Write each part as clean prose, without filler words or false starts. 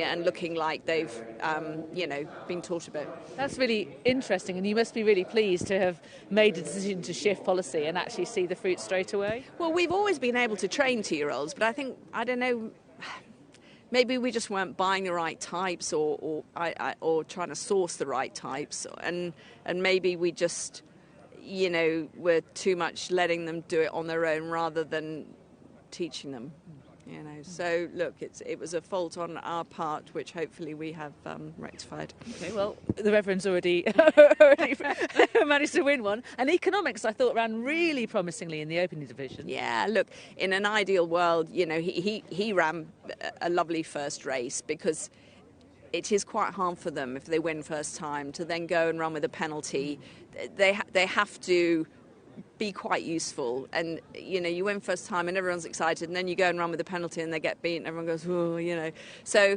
and looking like they've, been taught a bit. That's really interesting, and you must be really pleased to have made a decision to shift policy and actually see the fruit straight away. Well, we've always been able to train 2-year-olds, but I don't know, maybe we just weren't buying the right types or trying to source the right types, and maybe we just, were too much letting them do it on their own rather than teaching them. So look, it was a fault on our part, which hopefully we have rectified. Okay, well, the Reverend's already managed to win one. And economics, I thought, ran really promisingly in the opening division. Yeah, look, in an ideal world, he ran a lovely first race, because it is quite hard for them if they win first time to then go and run with a penalty. They have to be quite useful, and you win first time and everyone's excited, and then you go and run with a penalty and they get beaten, everyone goes, oh, so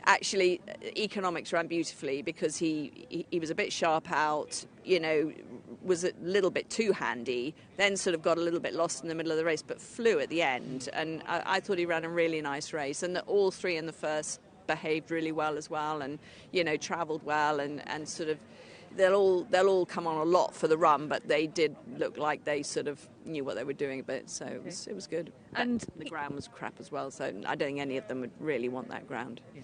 actually economics ran beautifully, because he was a bit sharp out, was a little bit too handy, then sort of got a little bit lost in the middle of the race, but flew at the end, and I thought he ran a really nice race, and that all three in the first behaved really well as well, and travelled well, and sort of they'll all come on a lot for the run, but they did look like they sort of knew what they were doing a bit, so it was good. And the ground was crap as well, so I don't think any of them would really want that ground. Yeah,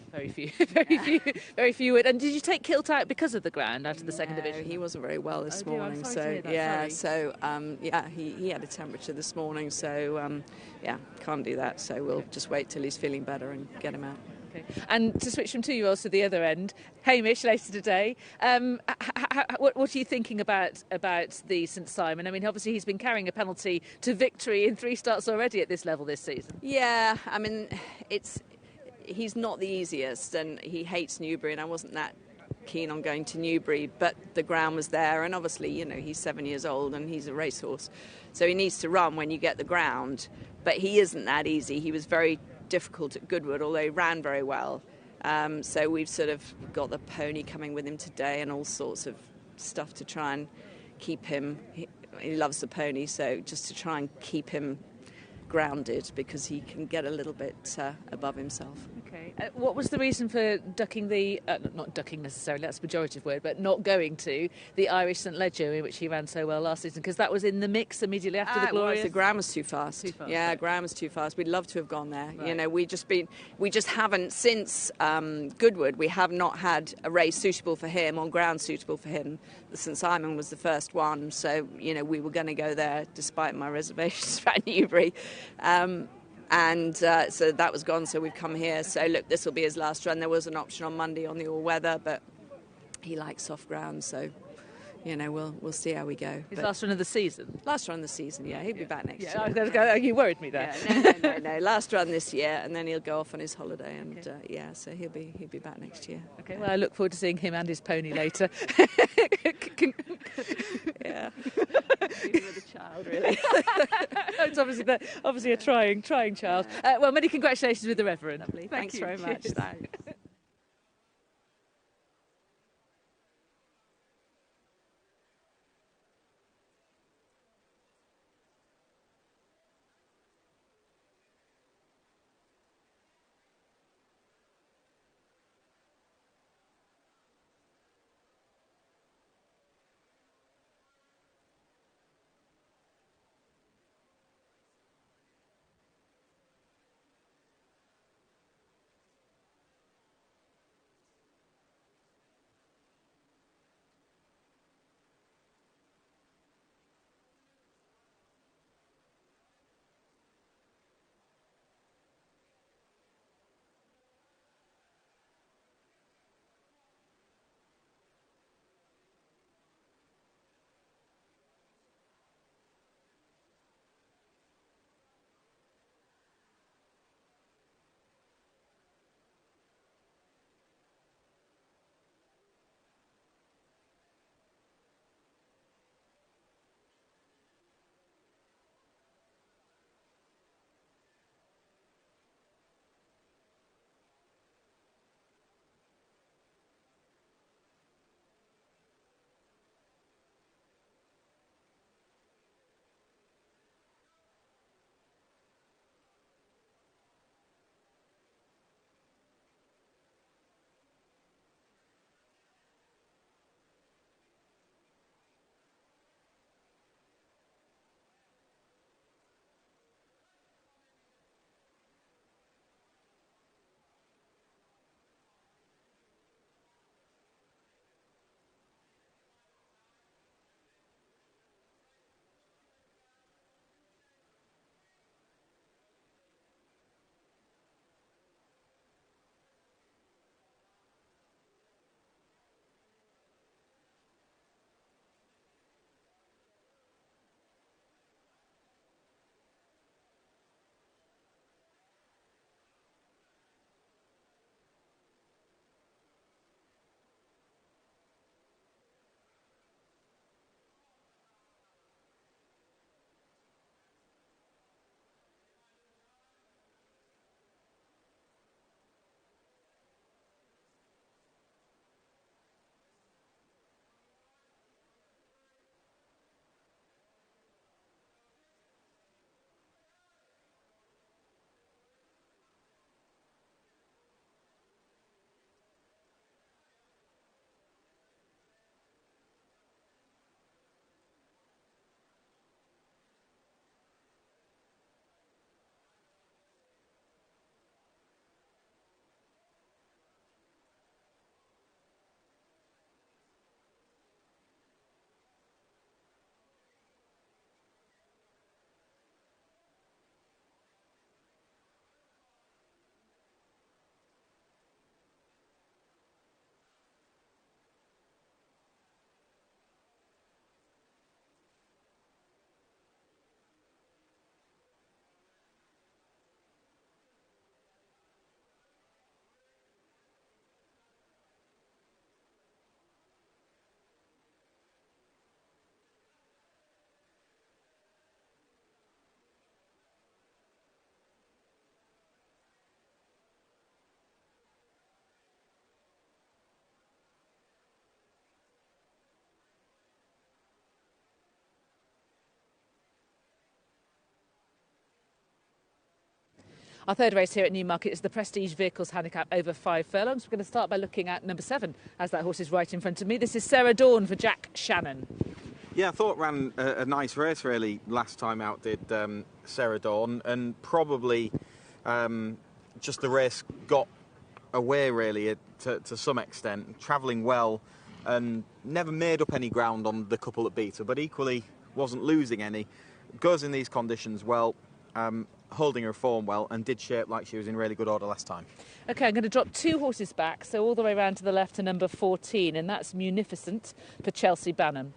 very few would. And did you take Kilt out because of the ground out of the second division? He wasn't very well this morning, so he had a temperature this morning, so can't do that. So we'll just wait till he's feeling better and get him out. Okay. And to switch from 2-year-olds to the other end, Hamish later today. What are you thinking about the St Simon? I mean, obviously he's been carrying a penalty to victory in 3 starts already at this level this season. Yeah, I mean, he's not the easiest, and he hates Newbury, and I wasn't that keen on going to Newbury, but the ground was there, and obviously, he's 7 years old and he's a racehorse, so he needs to run when you get the ground, but he isn't that easy. He was very difficult at Goodwood, although he ran very well. So we've sort of got the pony coming with him today and all sorts of stuff to try and keep him. He loves the pony, so just to try and keep him grounded, because he can get a little bit above himself. Okay. What was the reason for ducking not ducking necessarily, that's a pejorative word, but not going to the Irish St Leger, in which he ran so well last season? Because that was in the mix immediately after the Glorious. The ground was too fast. Yeah, ground was too fast. We'd love to have gone there. Right. We just haven't, since Goodwood, we have not had a race suitable for him, on ground suitable for him. The St Simon was the first one, so we were going to go there despite my reservations about Newbury. So that was gone, so we've come here. So look, this will be his last run. There was an option on Monday on the all-weather, but he likes soft ground, so we'll see how we go. His last run of the season? Last run of the season, yeah. He'll be back next year. I was going, you worried me there. Yeah, no. Last run this year, and then he'll go off on his holiday, and so he'll be back next year. Okay, well, I look forward to seeing him and his pony later. Yeah. Even with a child, really. It's obviously a trying child. Well, many congratulations with the Reverend. Lovely. Thanks very much. Thanks. Our third race here at Newmarket is the Prestige Vehicles Handicap over 5 furlongs. We're going to start by looking at number 7, as that horse is right in front of me. This is Sarah Dawn for Jack Shannon. Yeah, I thought ran a nice race really last time out, did Sarah Dawn, and probably just the race got away really to some extent, travelling well and never made up any ground on the couple that beat her, but equally wasn't losing any. Goes in these conditions well, holding her form well, and did shape like she was in really good order last time. OK, I'm going to drop 2 horses back, so all the way round to the left to number 14, and that's Munificent for Chelsea Banham.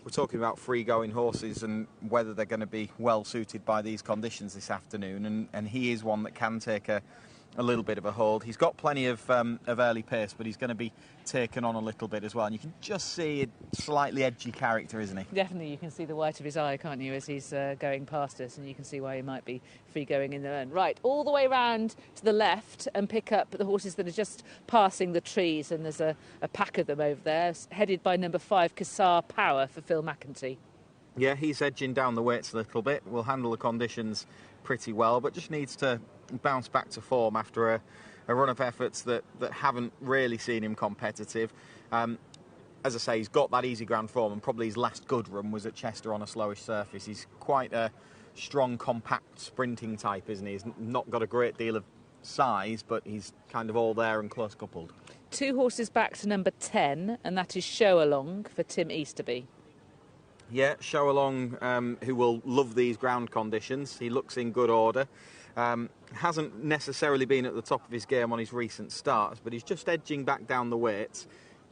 We're talking about free-going horses and whether they're going to be well suited by these conditions this afternoon, and he is one that can take a little bit of a hold. He's got plenty of early pace, but he's going to be taken on a little bit as well, and you can just see a slightly edgy character, isn't he? Definitely, you can see the white of his eye, can't you, as he's going past us, and you can see why he might be free-going in their own. Right, all the way round to the left and pick up the horses that are just passing the trees, and there's a pack of them over there, headed by number 5, Kassar Power for Phil McEntee. Yeah, he's edging down the weights a little bit, will handle the conditions pretty well, but just needs to bounce back to form after a run of efforts that haven't really seen him competitive. As I say, he's got that easy ground form, and probably his last good run was at Chester on a slowish surface. He's quite a strong, compact, sprinting type, isn't he? He's not got a great deal of size, but he's kind of all there and close coupled. 2 horses back to number 10, and that is Show Along for Tim Easterby. Yeah, Show Along, who will love these ground conditions. He looks in good order. Hasn't necessarily been at the top of his game on his recent starts, but he's just edging back down the weights.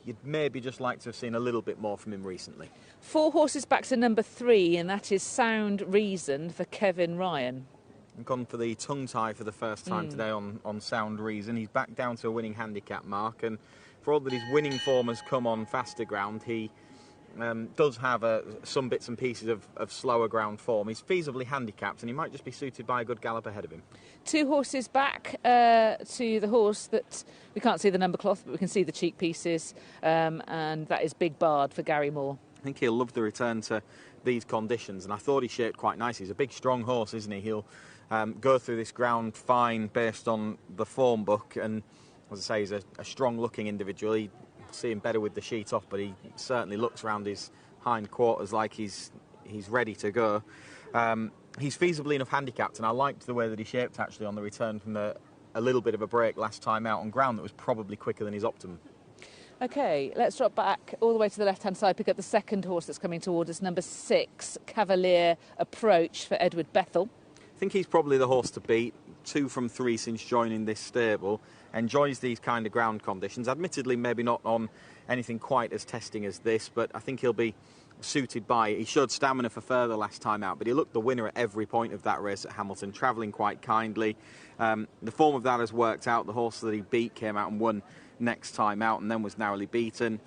You'd maybe just like to have seen a little bit more from him recently. 4 horses back to number 3, and that is Sound Reason for Kevin Ryan. I've gone for the tongue tie for the first time today on Sound Reason. He's back down to a winning handicap mark, and for all that his winning form has come on faster ground, he does have some bits and pieces of slower ground form. He's feasibly handicapped, and he might just be suited by a good gallop ahead of him. 2 horses back to the horse that we can't see the number cloth, but we can see the cheek pieces, and that is Big Bard for Gary Moore. I think he'll love the return to these conditions, and I thought he shaped quite nicely. He's a big, strong horse, isn't he? He'll go through this ground fine based on the form book, and as I say, he's a strong-looking individual. He see him better with the sheet off, but he certainly looks round his hind quarters like he's ready to go. He's feasibly enough handicapped, and I liked the way that he shaped actually on the return from a little bit of a break last time out on ground that was probably quicker than his optimum. OK, let's drop back all the way to the left-hand side, pick up the second horse that's coming towards us, number 6, Cavalier Approach for Edward Bethel. I think he's probably the horse to beat. 2 from 3 since joining this stable. Enjoys these kind of ground conditions. Admittedly, maybe not on anything quite as testing as this, but I think he'll be suited by it. He showed stamina for further last time out, but he looked the winner at every point of that race at Hamilton, travelling quite kindly. The form of that has worked out. The horse that he beat came out and won next time out, and then was narrowly beaten.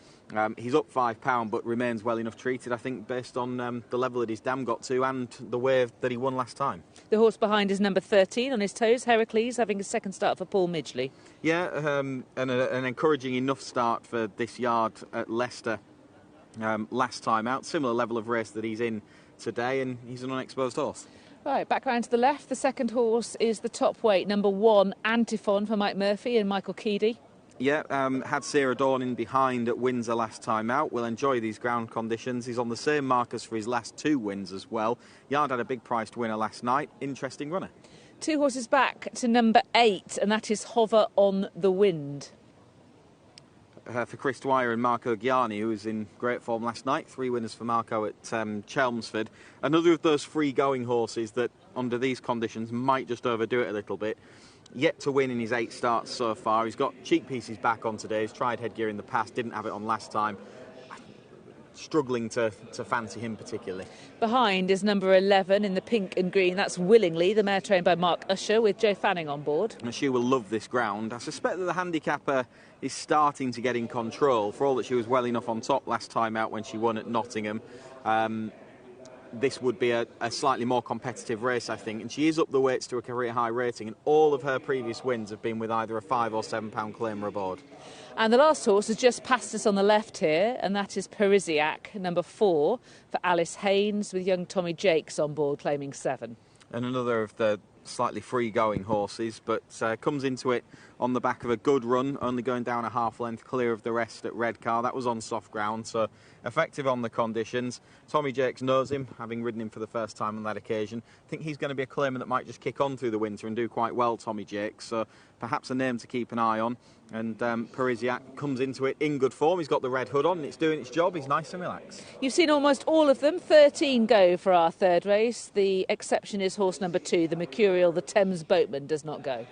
He's up £5, but remains well enough treated, I think, based on the level that his dam got to and the way that he won last time. The horse behind is number 13 on his toes, Heracles, having a second start for Paul Midgley. Yeah, and an encouraging enough start for this yard at Leicester last time out. Similar level of race that he's in today, and he's an unexposed horse. Right, back round to the left. The second horse is the top weight, number 1, Antiphon for Mike Murphy and Michael Keedy. Yeah, had Sarah Dawn in behind at Windsor last time out. Will enjoy these ground conditions. He's on the same markers for his last 2 wins as well. Yard had a big priced winner last night. Interesting runner. 2 horses back to number 8, and that is Hover on the Wind. For Chris Dwyer and Marco Gianni, who was in great form last night. 3 winners for Marco at Chelmsford. Another of those free-going horses that, under these conditions, might just overdo it a little bit. Yet to win in his 8 starts so far. He's got cheek pieces back on today. He's tried headgear in the past, didn't have it on last time. Struggling to fancy him particularly. Behind is number 11 in the pink and green. That's Willingly, the mare trained by Mark Usher, with Joe Fanning on board. And she will love this ground. I suspect that the handicapper is starting to get in control. For all that she was well enough on top last time out when she won at Nottingham. This would be a slightly more competitive race, I think, and she is up the weights to a career high rating, and all of her previous wins have been with either a £5 or £7 claimer aboard. And the last horse has just passed us on the left here, and that is Parisiac, number 4, for Alice Haynes, with young Tommy Jakes on board claiming 7. And another of the slightly free-going horses, but comes into it on the back of a good run, only going down a half length clear of the rest at Redcar. That was on soft ground, so effective on the conditions. Tommy Jakes knows him, having ridden him for the first time on that occasion. I think he's going to be a claimant that might just kick on through the winter and do quite well, Tommy Jakes, so perhaps a name to keep an eye on. And Parisiac comes into it in good form. He's got the red hood on and it's doing its job. He's nice and relaxed. You've seen almost all of them. 13 go for our third race. The exception is horse number 2, the Mercurial, the Thames Boatman, does not go.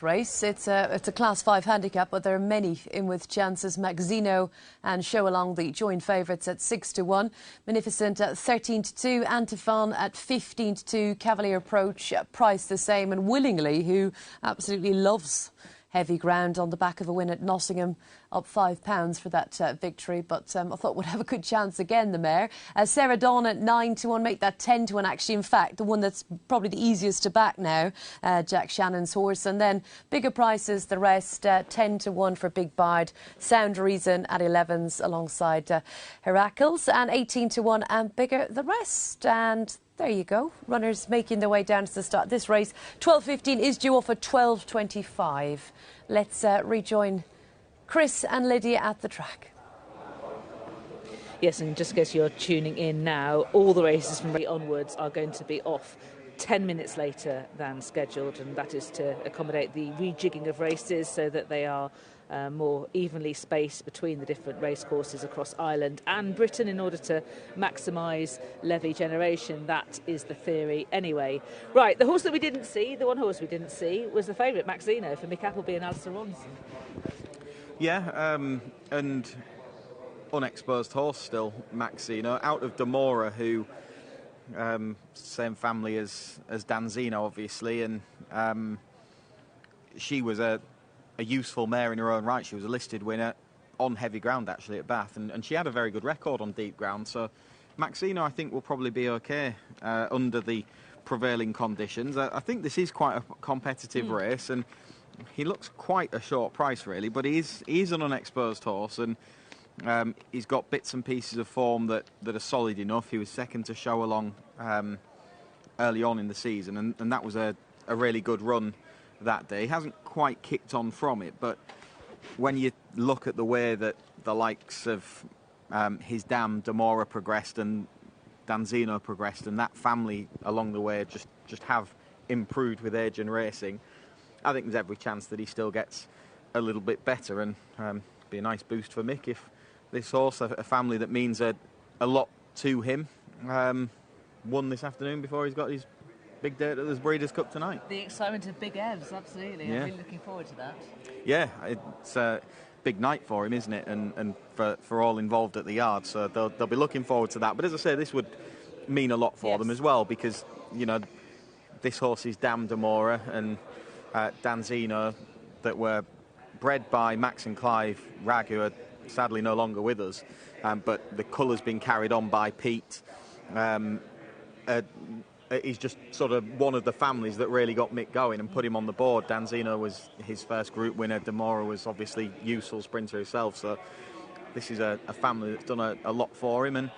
Race. It's a Class 5 handicap, but there are many in with chances. Maxino and Show Along, the joint favourites at 6-1. Magnificent at 13-2. Antiphon at 15-2. Cavalier Approach priced the same. And Willingly, who absolutely loves heavy ground on the back of a win at Nottingham, up £5 for that victory. But I thought would have a good chance again, the mare. Sarah Dawn at 9-1, make that 10-1 actually. In fact, the one that's probably the easiest to back now, Jack Shannon's horse. And then bigger prices, the rest, 10-1 for Big Bard, Sound Reason at 11s alongside Heracles, and 18-1 and bigger the rest. And there you go. Runners making their way down to the start. This race, 12:15, is due off at 12:25. Let's rejoin Chris and Lydia at the track. Yes, and just in case you're tuning in now, all the races from onwards are going to be off 10 minutes later than scheduled, and that is to accommodate the rejigging of races so that they are more evenly spaced between the different racecourses across Ireland and Britain in order to maximise levy generation. That is the theory anyway. Right, the horse that we didn't see, the one horse we didn't see, was the favourite, Maxino, for Mick Appleby and Alistair Ronson. Yeah, and unexposed horse still, Maxino, out of Demora, who same family as Danzino, obviously, and she was a useful mare in her own right. She was a listed winner on heavy ground, actually, at Bath, and she had a very good record on deep ground. So Maxino, I think, will probably be okay under the prevailing conditions. I think this is quite a competitive race, and he looks quite a short price, really, but he's an unexposed horse, and he's got bits and pieces of form that are solid enough. He was second to Show Along early on in the season, and that was a really good run that day. He hasn't quite kicked on from it, but when you look at the way that the likes of his dam Demora progressed and Danzino progressed, and that family along the way just have improved with age and racing, I think there's every chance that he still gets a little bit better, and be a nice boost for Mick if this horse, a family that means a lot to him, won this afternoon before he's got his big day at the Breeders' Cup tonight. The excitement of Big Evs, absolutely. Yeah. I'm really looking forward to that. Yeah, it's a big night for him, isn't it? And for all involved at the yard, so they'll be looking forward to that. But as I say, this would mean a lot for them as well, because, you know, this horse is Dam Demora and Danzino, that were bred by Max and Clive Ragg, who are sadly no longer with us. but the colour's been carried on by Pete. He's just sort of one of the families that really got Mick going and put him on the board. Danzino was his first group winner. Demora was obviously useful sprinter himself. So this is a family that's done a lot for him, and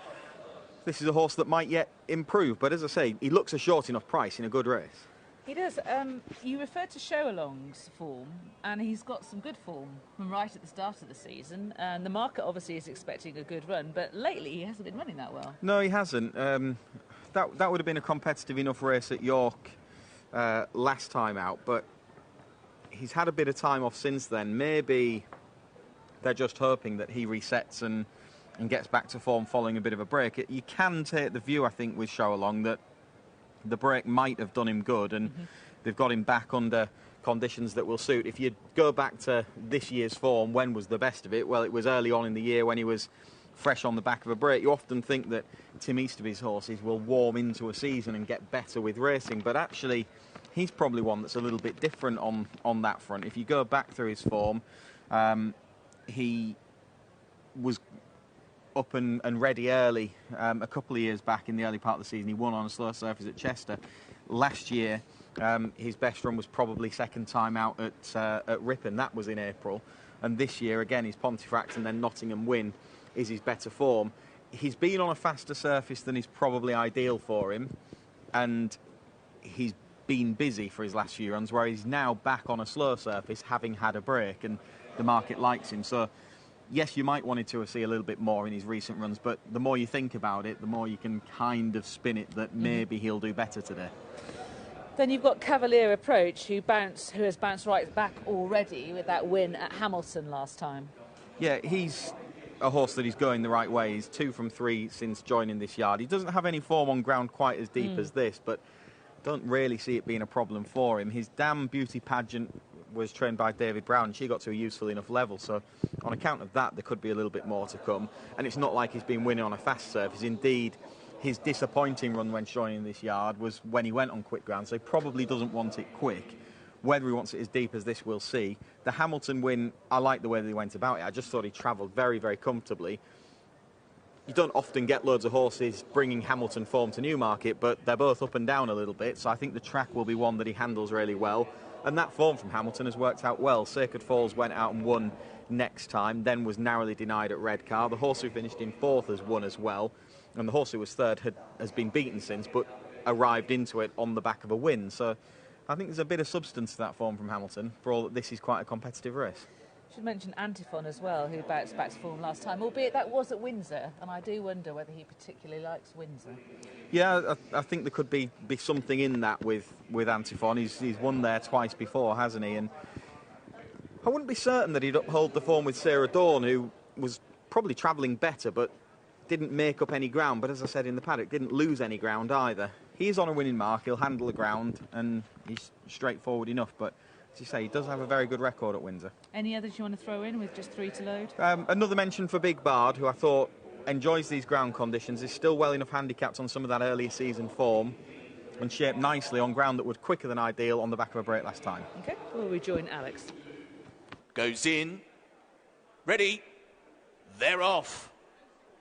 this is a horse that might yet improve. But as I say, he looks a short enough price in a good race. He does. You referred to Show Along's form, and he's got some good form from right at the start of the season. And the market obviously is expecting a good run, but lately he hasn't been running that well. No, he hasn't. That would have been a competitive enough race at York last time out, but he's had a bit of time off since then. Maybe they're just hoping that he resets and gets back to form following a bit of a break. You can take the view, I think, with Show Along that the break might have done him good, and they've got him back under conditions that will suit. If you go back to this year's form, when was the best of it? Well, it was early on in the year when he was fresh on the back of a break. You often think that Tim Easterby's horses will warm into a season and get better with racing, but actually he's probably one that's a little bit different on that front. If you go back through his form, he was up and ready early a couple of years back in the early part of the season. He won on a slow surface at Chester. Last year, his best run was probably second time out at Ripon. That was in April. And this year, again, his Pontefract and then Nottingham win is his better form. He's been on a faster surface than is probably ideal for him, and he's been busy for his last few runs, where he's now back on a slow surface, having had a break, and the market likes him. So yes, you might want to see a little bit more in his recent runs, but the more you think about it, the more you can kind of spin it that maybe he'll do better today. Then you've got Cavalier Approach, who has bounced right back already with that win at Hamilton last time. Yeah, he's a horse that is going the right way. He's 2 from 3 since joining this yard. He doesn't have any form on ground quite as deep as this, but don't really see it being a problem for him. His Dam Beauty Pageant was trained by David Brown, and she got to a useful enough level, so on account of that there could be a little bit more to come. And it's not like he's been winning on a fast surface. Indeed, his disappointing run when joining this yard was when he went on quick ground, so he probably doesn't want it quick. Whether he wants it as deep as this, we'll see. The Hamilton win, I like the way they went about it. I just thought he travelled very, very comfortably. You don't often get loads of horses bringing Hamilton form to Newmarket, but they're both up and down a little bit, so I think the track will be one that he handles really well. And that form from Hamilton has worked out well. Sacred Falls went out and won next time, then was narrowly denied at Redcar. The horse who finished in 4th has won as well, and the horse who was 3rd has been beaten since, but arrived into it on the back of a win. So I think there's a bit of substance to that form from Hamilton, for all that this is quite a competitive race. I should mention Antiphon as well, who bounced back to form last time, albeit that was at Windsor, and I do wonder whether he particularly likes Windsor. Yeah, I think there could be something in that with Antiphon. He's won there twice before, hasn't he? And I wouldn't be certain that he'd uphold the form with Sarah Dawn, who was probably travelling better, but didn't make up any ground. But as I said in the paddock, didn't lose any ground either. He's on a winning mark, he'll handle the ground, and he's straightforward enough. But as you say, he does have a very good record at Windsor. Any others you want to throw in with just 3 to load? Another mention for Big Bard, who I thought enjoys these ground conditions, is still well enough handicapped on some of that earlier season form, and shaped nicely on ground that was quicker than ideal on the back of a break last time. OK, we'll rejoin Alex. Goes in. Ready. They're off.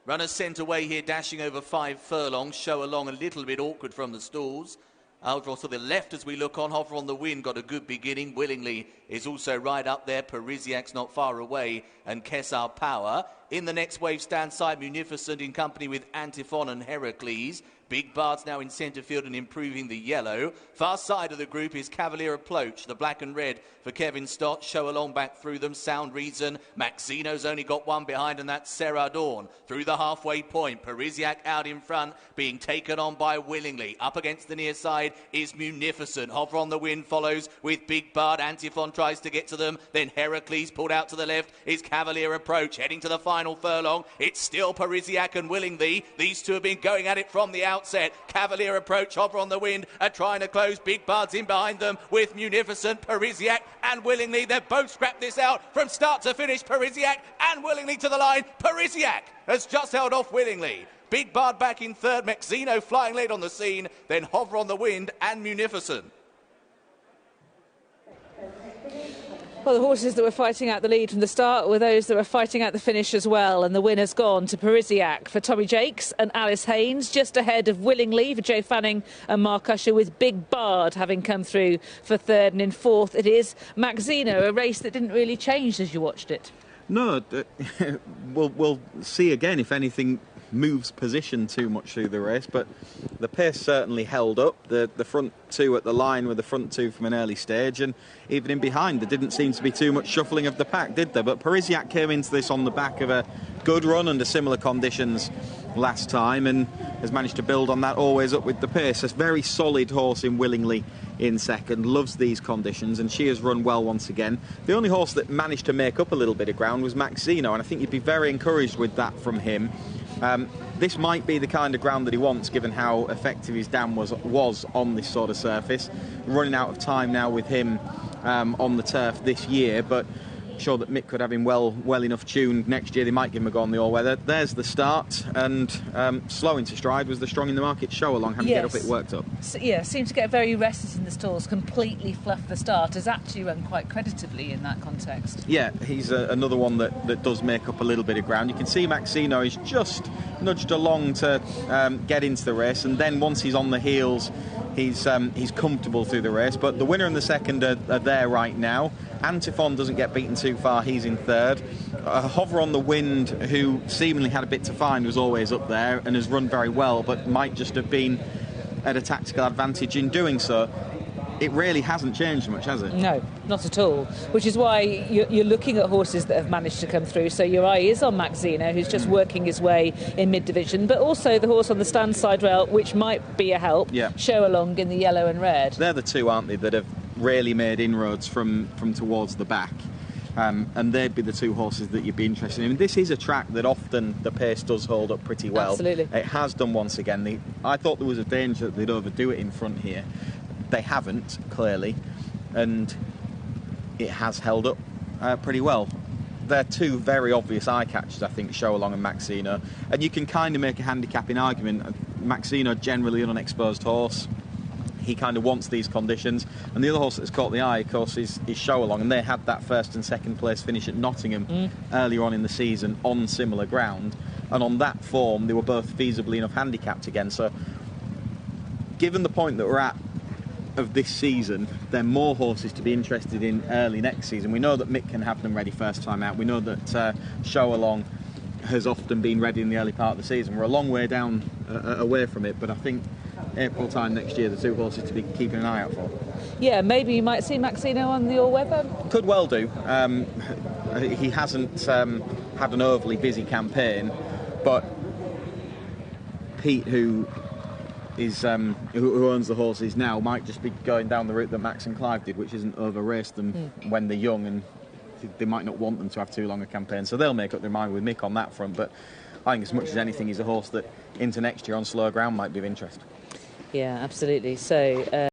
Runners sent away here, dashing over 5 furlongs. Show Along a little bit awkward from the stalls. Aldros to the left as we look on. Hover on the Wind got a good beginning. Willingly is also right up there. Parisiac's not far away. And Kessar Power. In the next wave stands Side Munificent in company with Antiphon and Heracles. Big Bard's now in centre field and improving the yellow. Far side of the group is Cavalier Approach. The black and red for Kevin Stott. Show Along back through them. Sound Reason. Maxino's only got one behind, and that's Sarah Dawn. Through the halfway point. Parisiac out in front, being taken on by Willingly. Up against the near side is Munificent. Hover on the Wind follows with Big Bard. Antiphon tries to get to them. Then Heracles pulled out to the left is Cavalier Approach. Heading to the final furlong. It's still Parisiac and Willingly. These two have been going at it from the outset. Cavalier Approach, Hover on the Wind are trying to close. Big Bard's in behind them with Munificent, Parisiac and Willingly. They've both scrapped this out from start to finish. Parisiac and Willingly to the line. Parisiac has just held off Willingly. Big Bard back in 3rd. Maxino flying late on the scene. Then Hover on the Wind and Munificent. Well, the horses that were fighting out the lead from the start were those that were fighting out the finish as well, and the winner's gone to Parisiac for Tommy Jakes and Alice Haynes, just ahead of Willingly for Joe Fanning and Mark Usher, with Big Bard having come through for third, and in fourth it is Maxino, a race that didn't really change as you watched it. No, we'll see again if anything moves position too much through the race, but the pace certainly held up. The front two at the line were the front two from an early stage, and even in behind there didn't seem to be too much shuffling of the pack, did there? But Parisiac came into this on the back of a good run under similar conditions last time and has managed to build on that, always up with the pace. A very solid horse in Willingly in second, loves these conditions, and she has run well once again. The only horse that managed to make up a little bit of ground was Maxino, and I think you'd be very encouraged with that from him. This might be the kind of ground that he wants, given how effective his dam was on this sort of surface. Running out of time now with him on the turf this year, but sure that Mick could have him well enough tuned next year. They might give him a go on the all-weather. There's the start, and slow into stride was the Strong in the Market show along. Having get up, it worked up. So, yeah, seemed to get very restless in the stalls, completely fluffed the start. Has actually run quite creditably in that context. Yeah, he's another one that does make up a little bit of ground. You can see Maxino is just nudged along to get into the race, and then once he's on the heels, he's comfortable through the race. But the winner and the second are there right now. Antiphon doesn't get beaten too far, he's in third. Hover on the Wind, who seemingly had a bit to find, was always up there and has run very well, but might just have been at a tactical advantage in doing so. It really hasn't changed much, has it? No, not at all. Which is why you're looking at horses that have managed to come through. So your eye is on Maxino, who's just working his way in mid-division, but also the horse on the stand side rail, which might be a help. Yeah. Show Along in the yellow and red. They're the two, aren't they, that have really made inroads from towards the back. And they'd be the two horses that you'd be interested in. This is a track that often the pace does hold up pretty well. Absolutely. It has done once again. I thought there was a danger that they'd overdo it in front here. They haven't, clearly, and it has held up pretty well. They're two very obvious eye catchers, I think, Show Along and Maxino, and you can kind of make a handicapping argument. Maxino, generally an unexposed horse, he kind of wants these conditions, and the other horse that's caught the eye, of course, is Show Along, and they had that first and second place finish at Nottingham earlier on in the season on similar ground, and on that form they were both feasibly enough handicapped again. So given the point that we're at of this season, there are more horses to be interested in early next season. We know that Mick can have them ready first time out. We know that Show Along has often been ready in the early part of the season. We're a long way down away from it, but I think April time next year, the two horses to be keeping an eye out for. Yeah, maybe you might see Maxino on the all-weather. Could well do. He hasn't had an overly busy campaign, but Pete, who owns the horses now, might just be going down the route that Max and Clive did, which isn't over-race them when they're young, and they might not want them to have too long a campaign, so they'll make up their mind with Mick on that front. But I think as much as anything, he's a horse that into next year on slow ground might be of interest. Yeah, absolutely. So